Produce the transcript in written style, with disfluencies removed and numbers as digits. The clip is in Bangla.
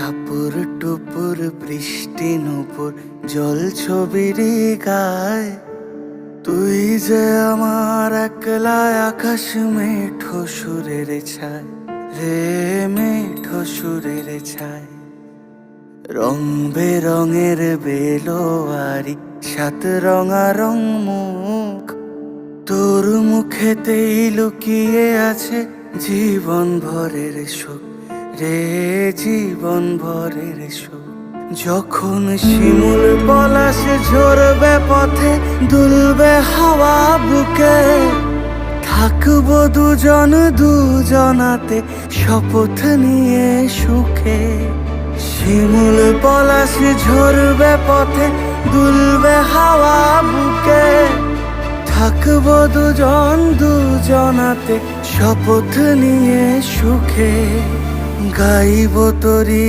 টাপুর টুপুর বৃষ্টি নুপুর জল ছবির গায়, তুই যে আমার একলা আকাশ মেঠো সুরের ছায় রে, মেঠো সুরের ছায়। রং বেরঙের বেলোয়ারি সাত রঙারং মুখ, তোর মুখেতেই লুকিয়ে আছে জীবন ভরের সুখ রে, জীবন ভরের সুখ। যখন শিমুল পলাশ ঝরবে পথে, দুলবে হাওয়া বুকে, থাকবো দুজন দুজনাতে শপথ নিয়ে সুখে। শিমুল পলাশ ঝরবে পথে, দুলবে হাওয়া বুকে, থাকবো দুজন দুজনাতে শপথ নিয়ে সুখে। গাইব তোরি